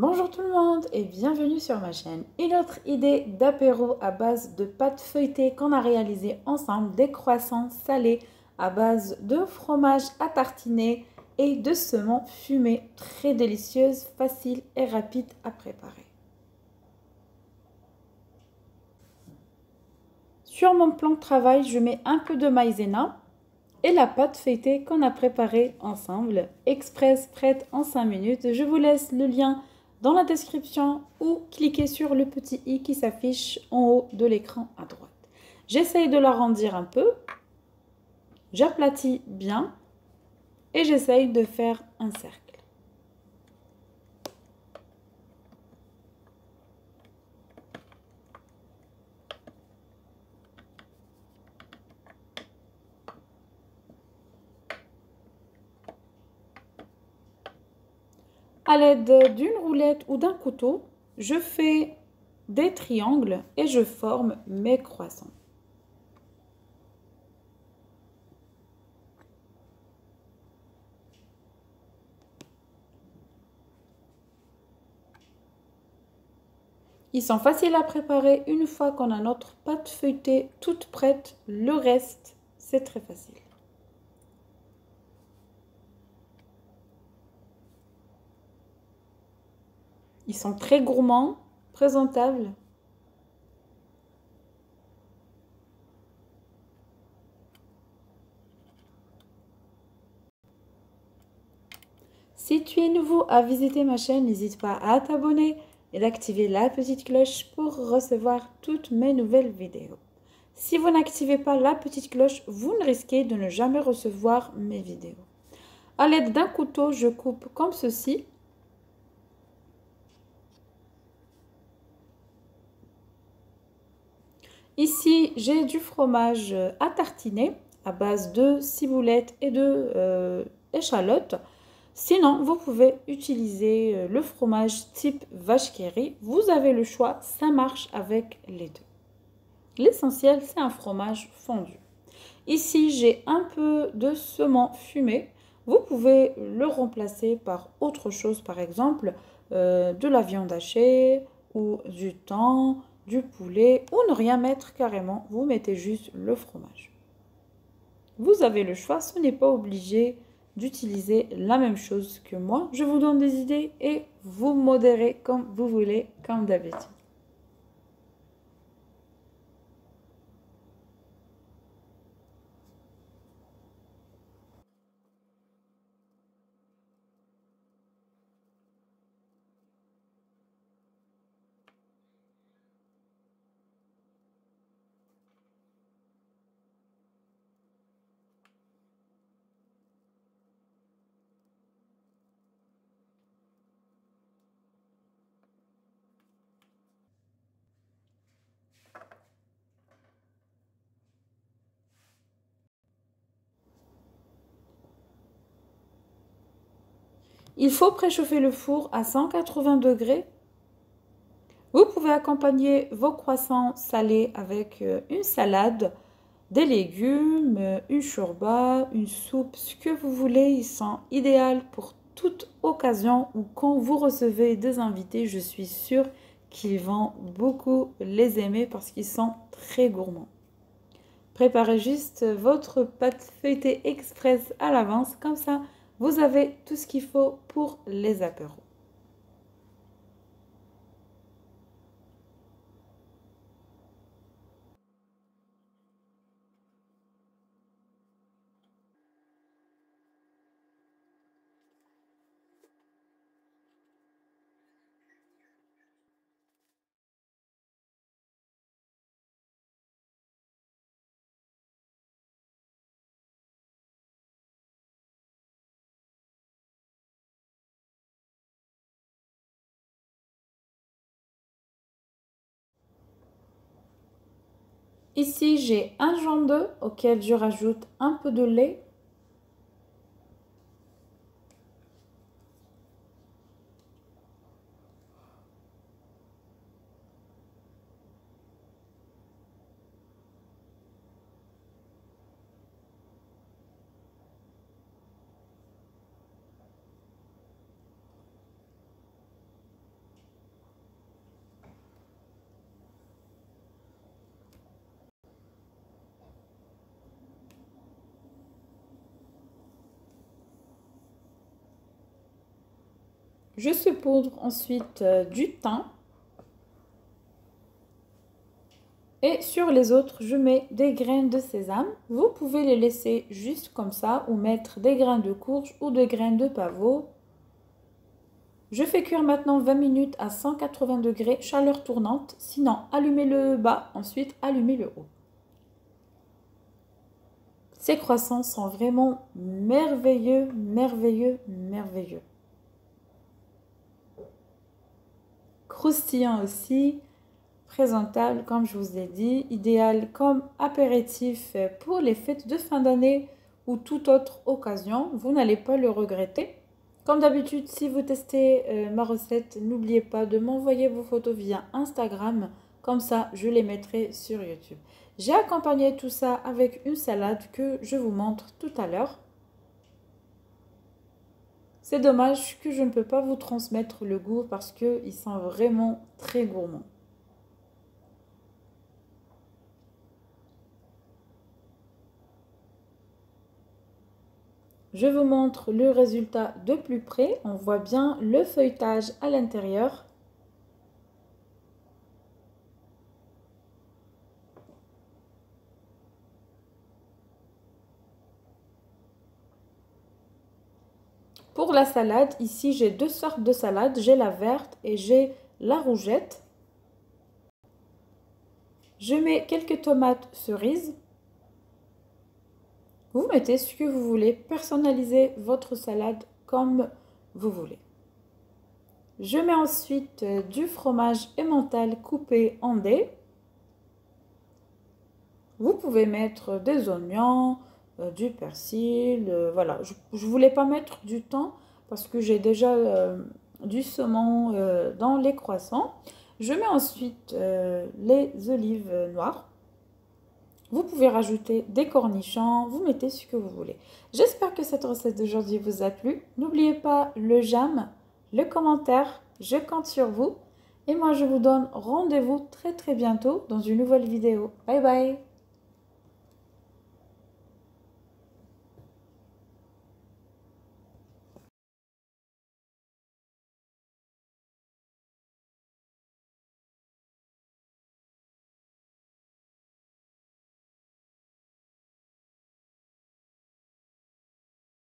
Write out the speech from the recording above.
Bonjour tout le monde et bienvenue sur ma chaîne. Une autre idée d'apéro à base de pâte feuilletée qu'on a réalisé ensemble, des croissants salés à base de fromage à tartiner et de semonces fumées, très délicieuses, faciles et rapides à préparer. Sur mon plan de travail, je mets un peu de maïzena et la pâte feuilletée qu'on a préparée ensemble, express prête en 5 minutes. Je vous laisse le lien dans la description ou cliquez sur le petit i qui s'affiche en haut de l'écran à droite. J'essaye de l'arrondir un peu, j'aplatis bien et j'essaye de faire un cercle. À l'aide d'une roulette ou d'un couteau, je fais des triangles et je forme mes croissants. Ils sont faciles à préparer une fois qu'on a notre pâte feuilletée toute prête. Le reste, c'est très facile. Ils sont très gourmands, présentables. Si tu es nouveau à visiter ma chaîne, n'hésite pas à t'abonner et d'activer la petite cloche pour recevoir toutes mes nouvelles vidéos. Si vous n'activez pas la petite cloche, vous ne risquez de ne jamais recevoir mes vidéos. À l'aide d'un couteau, je coupe comme ceci. Ici, j'ai du fromage à tartiner à base de ciboulette et de échalotes. Sinon, vous pouvez utiliser le fromage type vache qui rit. Vous avez le choix, ça marche avec les deux. L'essentiel, c'est un fromage fondu. Ici, j'ai un peu de saumon fumé. Vous pouvez le remplacer par autre chose, par exemple de la viande hachée ou du thon, du poulet, ou ne rien mettre carrément. Vous mettez juste le fromage. Vous avez le choix, ce n'est pas obligé d'utiliser la même chose que moi. Je vous donne des idées et vous modérez comme vous voulez, comme d'habitude. Il faut préchauffer le four à 180 degrés. Vous pouvez accompagner vos croissants salés avec une salade, des légumes, une shorba, une soupe, ce que vous voulez. Ils sont idéaux pour toute occasion ou quand vous recevez des invités. Je suis sûre qu'ils vont beaucoup les aimer parce qu'ils sont très gourmands. Préparez juste votre pâte feuilletée express à l'avance, comme ça vous avez tout ce qu'il faut pour les apéros. Ici, j'ai un jaune d'œuf auquel je rajoute un peu de lait. Je saupoudre ensuite du thym. Et sur les autres, je mets des graines de sésame. Vous pouvez les laisser juste comme ça ou mettre des grains de courge ou des graines de pavot. Je fais cuire maintenant 20 minutes à 180 degrés, chaleur tournante. Sinon, allumez le bas, ensuite allumez le haut. Ces croissants sont vraiment merveilleux, merveilleux, merveilleux. Croustillants aussi. Présentable, comme je vous ai dit, idéal comme apéritif pour les fêtes de fin d'année ou toute autre occasion. Vous n'allez pas le regretter. Comme d'habitude, si vous testez ma recette, n'oubliez pas de m'envoyer vos photos via Instagram. Comme ça, je les mettrai sur YouTube. J'ai accompagné tout ça avec une salade que je vous montre tout à l'heure. C'est dommage que je ne peux pas vous transmettre le goût parce qu'ils sont vraiment très gourmands. Je vous montre le résultat de plus près. On voit bien le feuilletage à l'intérieur. Pour la salade, ici j'ai deux sortes de salade. J'ai la verte et j'ai la rougette. Je mets quelques tomates cerises. Vous mettez ce que vous voulez, personnalisez votre salade comme vous voulez. Je mets ensuite du fromage emmental coupé en dés. Vous pouvez mettre des oignons, du persil, voilà. Je ne voulais pas mettre du thym parce que j'ai déjà du saumon dans les croissants. Je mets ensuite les olives noires. Vous pouvez rajouter des cornichons, vous mettez ce que vous voulez. J'espère que cette recette d'aujourd'hui vous a plu. N'oubliez pas le j'aime, le commentaire, je compte sur vous. Et moi, je vous donne rendez-vous très bientôt dans une nouvelle vidéo. Bye bye!